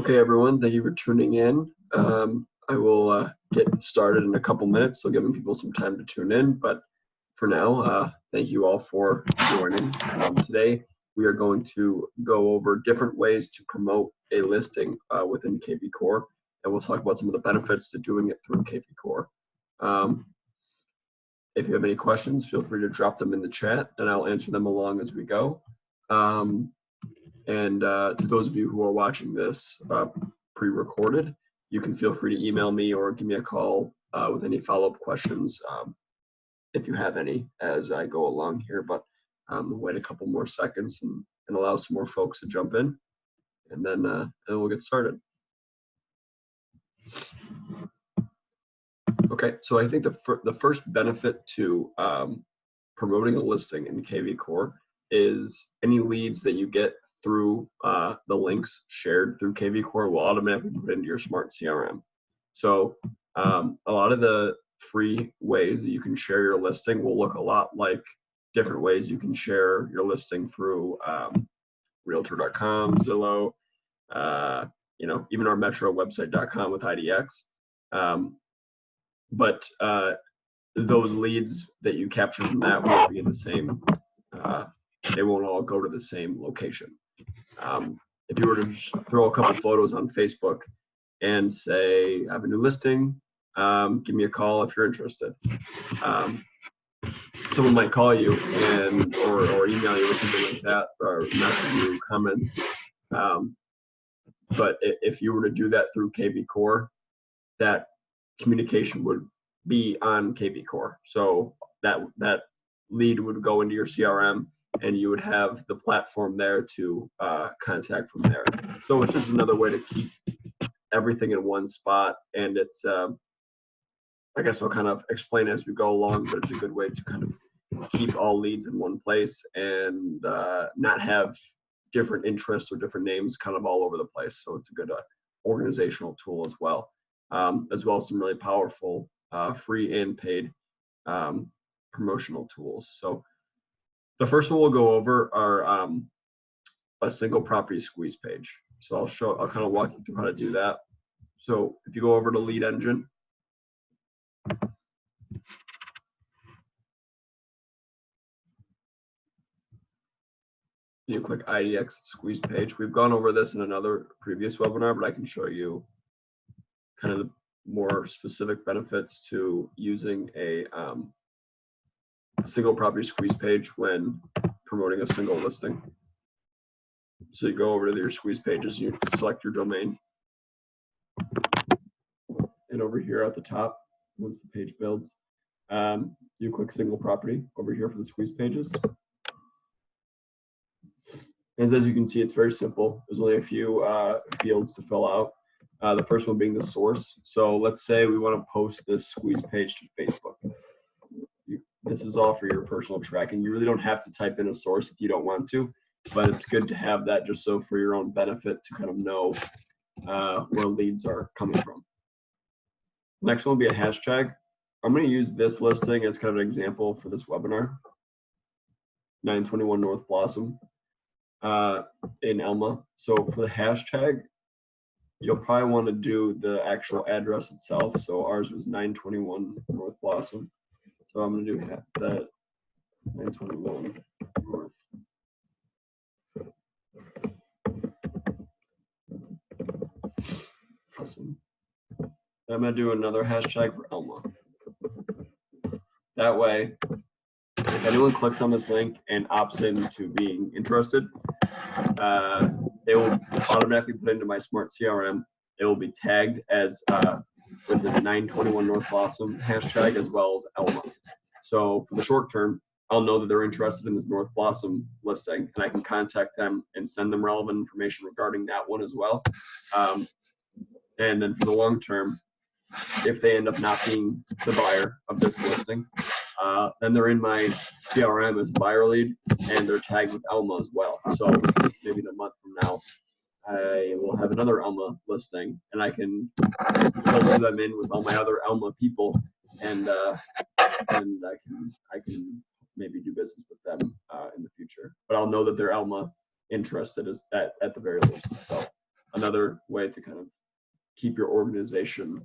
Okay, everyone, thank you for tuning in. I will get started in a couple minutes, so giving people some time to tune in. But for now, thank you all for joining. Today, we are going to go over different ways to promote a listing within kvCORE, and we'll talk about some of the benefits to doing it through kvCORE. If you have any questions, feel free to drop them in the chat, and I'll answer them along as we go. And to those of you who are watching this pre-recorded, you can feel free to email me or give me a call with any follow-up questions if you have any as I go along here. But we'll wait a couple more seconds and allow some more folks to jump in, and then we'll get started. Okay, so I think the first benefit to promoting a listing in kvCORE is any leads that you get through the links shared through kvCORE will automatically put into your smart CRM. So a lot of the free ways that you can share your listing will look a lot like different ways you can share your listing through Realtor.com, Zillow, even our Metro website.com with IDX. But those leads that you capture from that will be in the same. They won't all go to the same location. If you were to throw a couple photos on Facebook and say, I have a new listing, give me a call if you're interested. Someone might call you or email you or something like that, or message you, comment. But if you were to do that through kvCORE, that communication would be on kvCORE. So that lead would go into your CRM, and you would have the platform there to contact from there. So it's just another way to keep everything in one spot, and it's I guess I'll kind of explain as we go along, but it's a good way to kind of keep all leads in one place and not have different interests or different names kind of all over the place. So it's a good organizational tool as well as some really powerful free and paid promotional tools. So the first one we'll go over are a single property squeeze page. So I'll kind of walk you through how to do that. So if you go over to Lead Engine, you click IDX squeeze page. We've gone over this in another previous webinar, but I can show you kind of the more specific benefits to using a single property squeeze page when promoting a single listing. So you go over to your squeeze pages, you select your domain, and over here at the top, once the page builds, you click single property over here for the squeeze pages. And as you can see, it's very simple. There's only a few fields to fill out. The first one being the source. So let's say we want to post this squeeze page to Facebook. This is all for your personal tracking. You really don't have to type in a source if you don't want to, but it's good to have that just so for your own benefit to kind of know where leads are coming from. Next one will be a hashtag. I'm going to use this listing as kind of an example for this webinar. 921 North Blossom in Elma. So for the hashtag, you'll probably want to do the actual address itself. So ours was 921 North Blossom. So I'm going to do that 921 North. Awesome. I'm going to do another hashtag for Elma. That way, if anyone clicks on this link and opts into being interested, they will automatically put into my smart CRM. It will be tagged as with the 921 North Blossom hashtag as well as Elma. So for the short term, I'll know that they're interested in this North Blossom listing, and I can contact them and send them relevant information regarding that one as well. And then for the long term, if they end up not being the buyer of this listing, then they're in my CRM as a buyer lead, and they're tagged with Elma as well. So maybe in a month from now, I will have another Elma listing, and I can filter them in with all my other Elma people, and I can maybe do business with them in the future. But I'll know that they're Elma interested at the very least. So another way to kind of keep your organization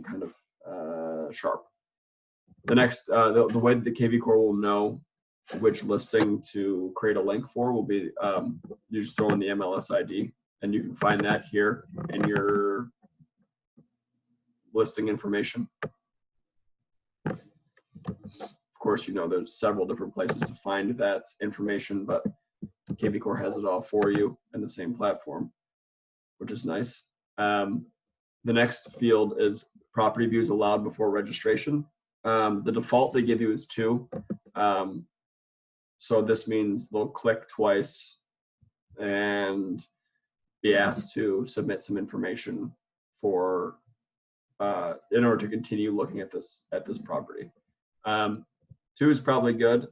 kind of sharp. The next, the way that the kvCORE will know which listing to create a link for will be you just throw in the MLS ID, and you can find that here in your listing information. Of course, you know there's several different places to find that information, but kvCORE has it all for you in the same platform, which is nice. The next field is property views allowed before registration. The default they give you is 2. So this means they'll click twice and be asked to submit some information for in order to continue looking at this property. 2 is probably good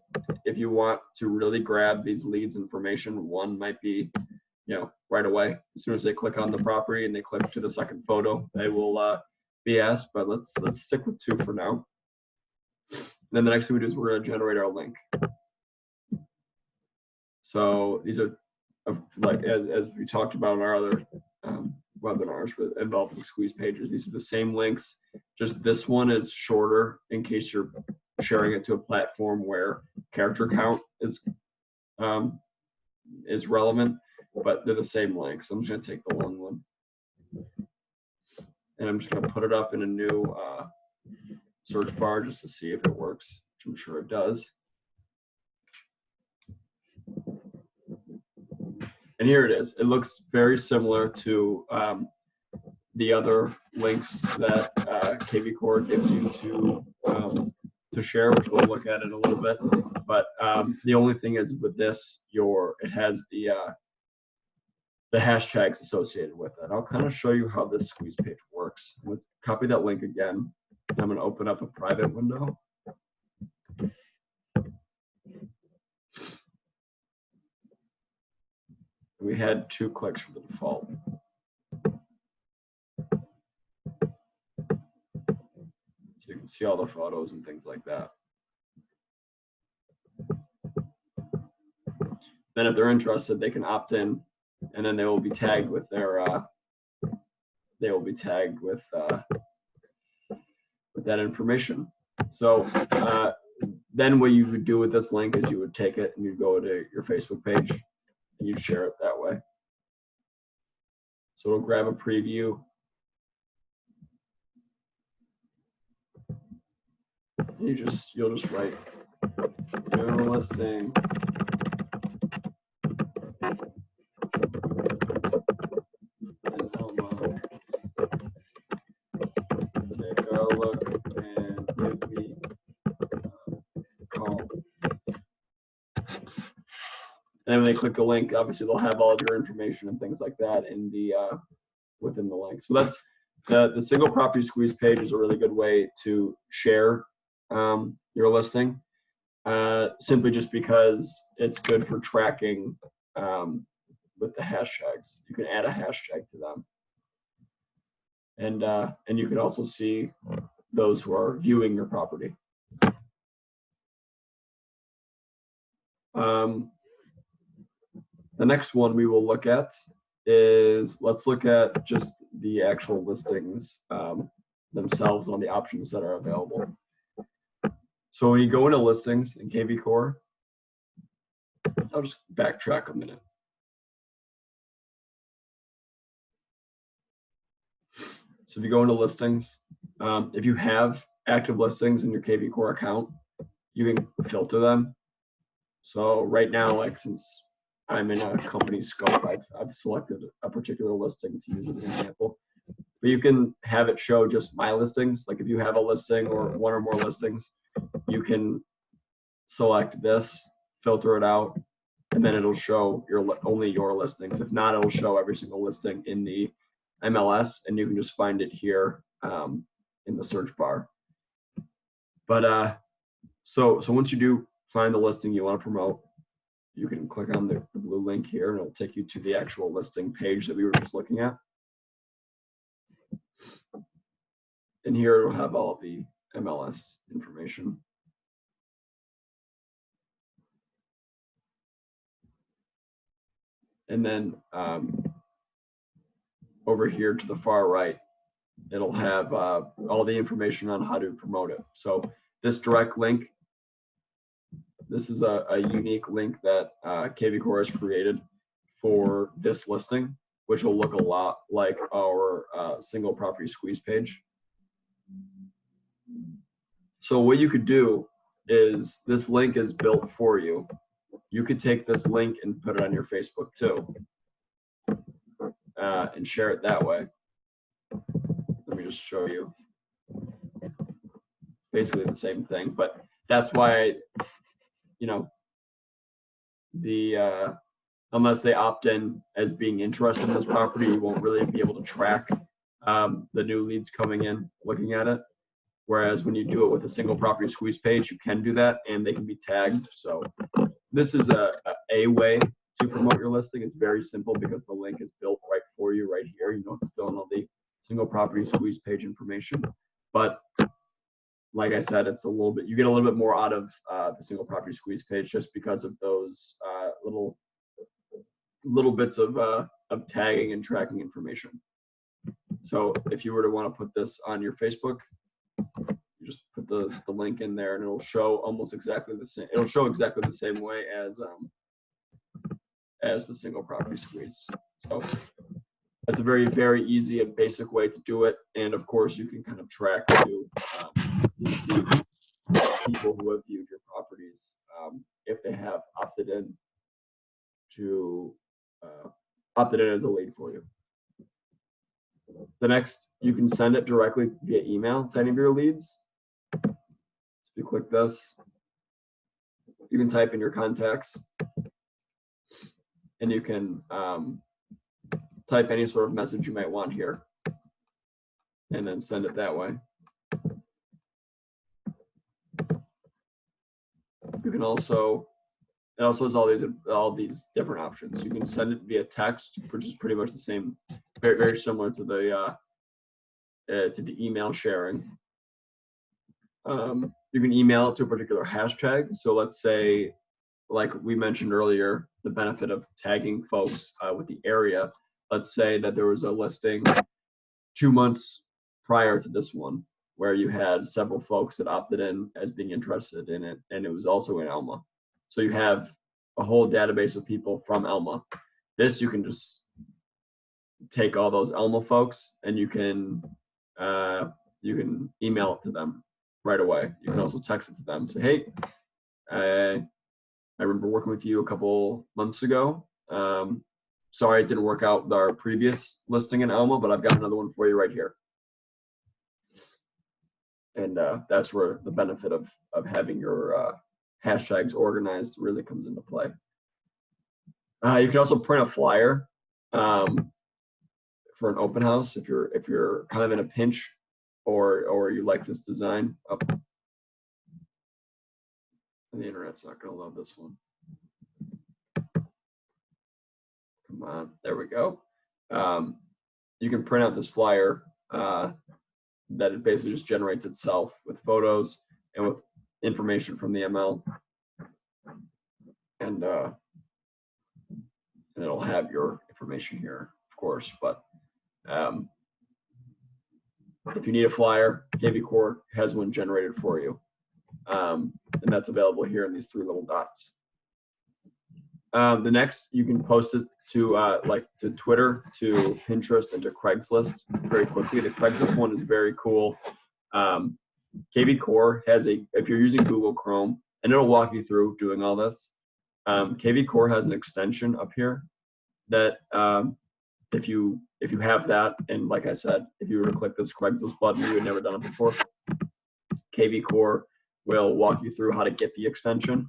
if you want to really grab these leads information. 1 might be, right away. As soon as they click on the property and they click to the second photo, they will be asked. But let's stick with 2 for now. And then the next thing we do is we're going to generate our link. So these are like as we talked about in our other webinars involving squeeze pages. These are the same links. Just this one is shorter in case you're sharing it to a platform where character count is relevant, but they're the same link. So I'm just going to take the long one, and I'm just going to put it up in a new search bar just to see if it works, which I'm sure it does. And here it is. It looks very similar to the other links that kvCORE gives you to share, which we'll look at in a little bit. But the only thing is with this, it has the hashtags associated with it. I'll kind of show you how this squeeze page works. I'm going to copy that link again. I'm going to open up a private window. We had 2 clicks for the default. So you can see all the photos and things like that. Then if they're interested, they can opt in, and then they will be tagged with their with that information. So then what you would do with this link is you would take it and you'd go to your Facebook page and you'd share it that way. So we'll grab a preview. You'll just write new listing. Take a look and give me a call. And then when they click the link, obviously they'll have all of your information and things like that in the within the link. So that's the single property squeeze page is a really good way to share your listing, simply just because it's good for tracking with the hashtags. You can add a hashtag to them, and you can also see those who are viewing your property. The next one we will look at is, let's look at just the actual listings themselves on the options that are available. So when you go into listings in kvCORE, I'll just backtrack a minute. So if you go into listings, if you have active listings in your kvCORE account, you can filter them. So right now, like since I'm in a company scope, I've selected a particular listing to use as an example. But you can have it show just my listings. Like if you have a listing or 1 or more listings, you can select this, filter it out, and then it'll show only your listings. If not, it'll show every single listing in the MLS, and you can just find it here in the search bar. But so once you do find the listing you want to promote, you can click on the blue link here, and it'll take you to the actual listing page that we were just looking at. And here it'll have all of the MLS information. And then over here to the far right, it'll have all the information on how to promote it. So this direct link, this is a unique link that kvCORE has created for this listing, which will look a lot like our single property squeeze page. So what you could do is, this link is built for you. You could take this link and put it on your Facebook too, and share it that way. Let me just show you. Basically the same thing, but that's why, you know, the unless they opt in as being interested in this property, you won't really be able to track the new leads coming in looking at it. Whereas when you do it with a single property squeeze page, you can do that and they can be tagged. So this is a way to promote your listing. It's very simple because the link is built right for you right here. You don't have to fill in all the single property squeeze page information. But like I said, it's a little bit, you get a little bit more out of the single property squeeze page just because of those little bits of tagging and tracking information. So if you were to want to put this on your Facebook, you just put the link in there and it'll show almost exactly the same. It'll show exactly the same way as the single property squeeze. So that's a very, very easy and basic way to do it. And of course, you can kind of track to see people who have viewed your properties if they have opted in as a lead for you. The next, you can send it directly via email to any of your leads. So if you click this, you can type in your contacts and you can type any sort of message you might want here and then send it that way. You can also, it also has all these different options. You can send it via text, which is pretty much the same, very, very similar to the email sharing. You can email it to a particular hashtag. So let's say, like we mentioned earlier, the benefit of tagging folks with the area. Let's say that there was a listing 2 months prior to this one where you had several folks that opted in as being interested in it, and it was also in Elma. So you have a whole database of people from Elma. This, you can just take all those Elma folks and you can email it to them right away. You can also text it to them, say, hey, I remember working with you a couple months ago. Sorry it didn't work out with our previous listing in Elma, but I've got another one for you right here. And that's where the benefit of having your hashtags organized really comes into play. You can also print a flyer for an open house if you're kind of in a pinch or you like this design. Oh. The internet's not going to love this one. Come on, there we go. You can print out this flyer that it basically just generates itself with photos and with information from the ML, and it'll have your information here, of course. But if you need a flyer, kvCORE has one generated for you, and that's available here in these 3 little dots. The next, you can post it to to Twitter, to Pinterest, and to Craigslist very quickly. The Craigslist one is very cool. kvCORE has if you're using Google Chrome, and it'll walk you through doing all this. kvCORE has an extension up here that if you have that, and like I said, if you were to click this Craigslist button, you had never done it before, kvCORE will walk you through how to get the extension.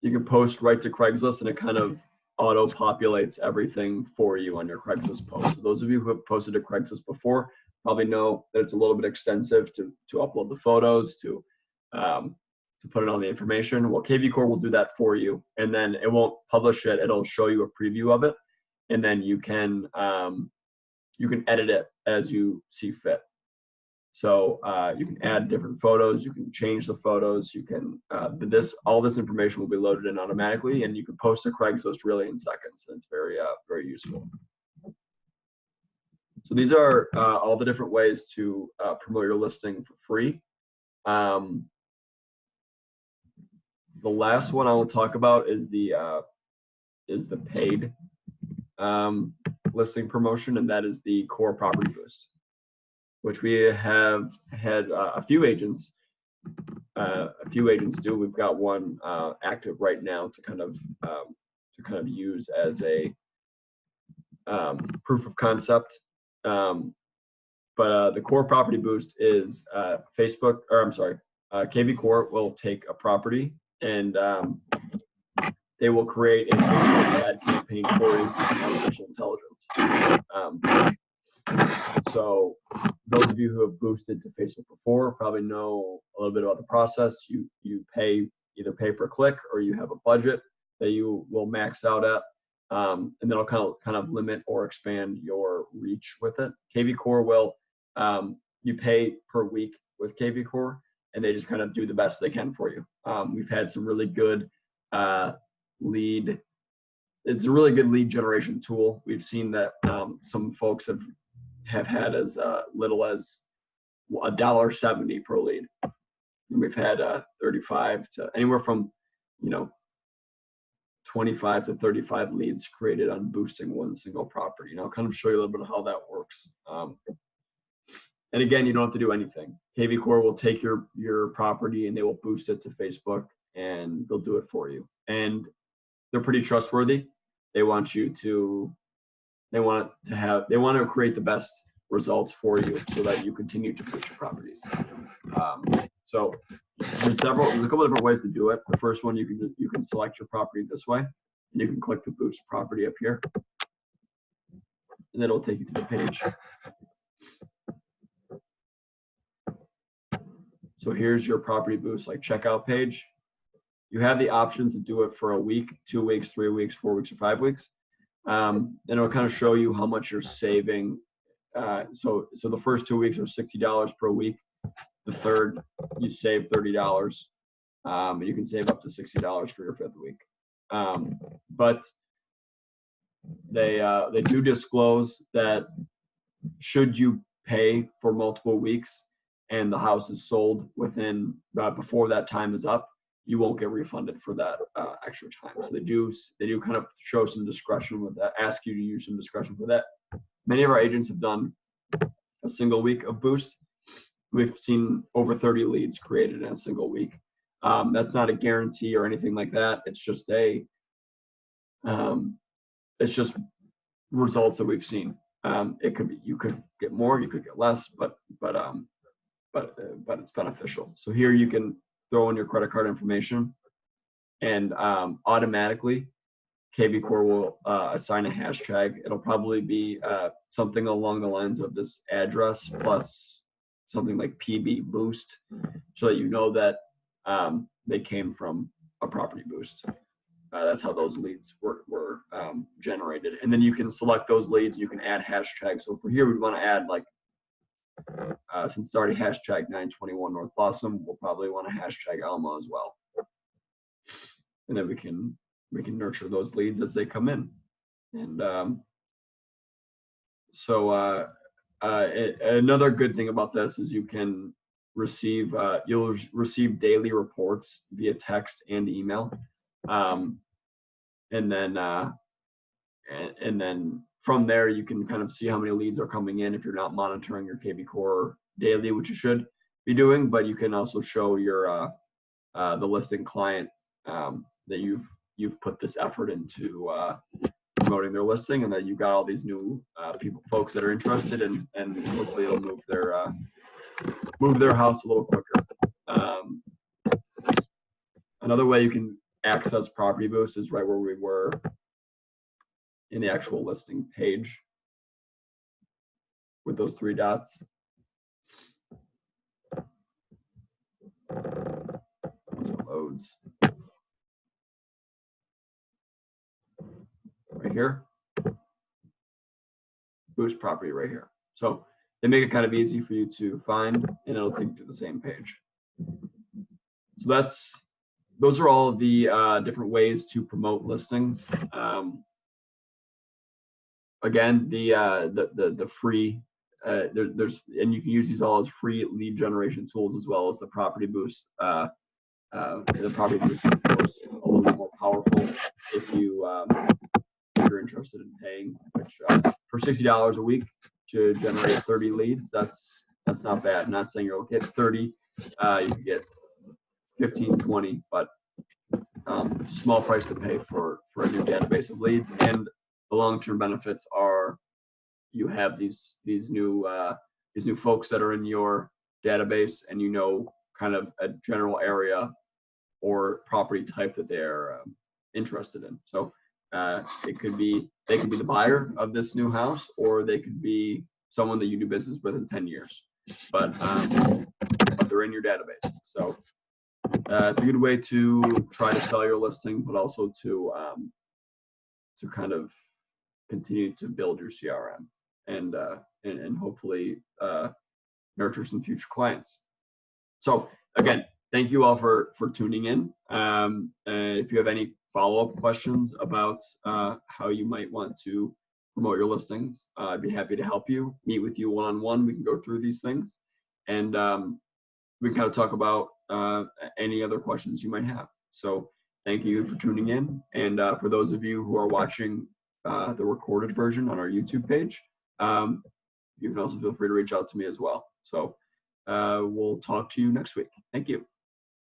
You can post right to Craigslist and it kind of auto-populates everything for you on your Craigslist post. So those of you who have posted to Craigslist before probably know that it's a little bit extensive to upload the photos, to put in all the information. Well, kvCORE will do that for you, and then it won't publish it. It'll show you a preview of it, and then you can edit it as you see fit. So you can add different photos, you can change the photos, you can, all this information will be loaded in automatically, and you can post to Craigslist really in seconds. And it's very, very useful. So these are all the different ways to promote your listing for free. The last one I will talk about is the paid listing promotion, and that is the Core Property Boost, which we have had a few agents do. We've got one active right now to kind of use as a proof of concept. But the Core Property Boost is kvCORE will take a property and they will create a Facebook ad campaign for you using artificial intelligence. So those of you who have boosted to Facebook before probably know a little bit about the process. You either pay per click or you have a budget that you will max out at, and that'll kind of limit or expand your reach with it. kvCORE will you pay per week with kvCORE, and they just kind of do the best they can for you. We've had some really good lead. It's a really good lead generation tool. We've seen that some folks have had as little as $1.70 per lead. And we've had 35 to anywhere from 25 to 35 leads created on boosting one single property. And I'll kind of show you a little bit of how that works. And again, you don't have to do anything. kvCORE will take your property and they will boost it to Facebook, and they'll do it for you. And they're pretty trustworthy. They want to create the best results for you so that you continue to boost your properties. So there's a couple of different ways to do it. The first one, you can select your property this way, and you can click the boost property up here, and it'll take you to the page. So here's your property boost checkout page. You have the option to do it for a week, 2 weeks, 3 weeks, 4 weeks, or 5 weeks. And it'll kind of show you how much you're saving. So the first 2 weeks are $60 per week. The third, you save $30. You can save up to $60 for your 5th week. But they do disclose that should you pay for multiple weeks and the house is sold within before that time is up, you won't get refunded for that extra time. So they do kind of show some discretion with that, ask you to use some discretion for that. Many of our agents have done a single week of boost. We've seen over 30 leads created in a single week. That's not a guarantee or anything like that. It's just results that we've seen. It could be, you could get more, you could get less, but it's beneficial. So here you can throw in your credit card information, and automatically kvCORE will assign a hashtag. It'll probably be something along the lines of this address plus something like PB boost, so that you know that they came from a property boost. That's how those leads were generated. And then you can select those leads. You can add hashtags. So for here, we want to add since it's already hashtag 921 North Blossom, we'll probably want to hashtag Alma as well. And then we can nurture those leads as they come in. And another good thing about this is you can receive you'll receive daily reports via text and email. And then from there, you can kind of see how many leads are coming in if you're not monitoring your kvCORE daily, which you should be doing. But you can also show your the listing client that you've put this effort into promoting their listing, and that you've got all these new folks that are interested, and hopefully it'll move their house a little quicker. Another way you can access Property Boost is right where we were in the actual listing page with those 3 dots. Once it loads. Right here. Boost property right here. So they make it kind of easy for you to find, and it'll take you to the same page. So those are all of the different ways to promote listings. Again, the free there's and you can use these all as free lead generation tools, as well as the Property Boost. The Property Boost is, of course, a little bit more powerful if you're interested in paying, which for $60 a week to generate 30 leads, that's not bad. I'm not saying you'll get 30, you can get 15, 20, but it's a small price to pay for a new database of leads. And the long-term benefits are you have these new folks that are in your database, and you know kind of a general area or property type that they're interested in. So they could be the buyer of this new house, or they could be someone that you do business with in 10 years, but they're in your database. So it's a good way to try to sell your listing, but also to kind of continue to build your CRM and hopefully nurture some future clients. So again, thank you all for tuning in. If you have any follow-up questions about how you might want to promote your listings, I'd be happy to help you, meet with you one-on-one. We can go through these things, and we can kind of talk about any other questions you might have. So thank you for tuning in. And for those of you who are watching the recorded version on our YouTube page, you can also feel free to reach out to me as well. So we'll talk to you next week. Thank you.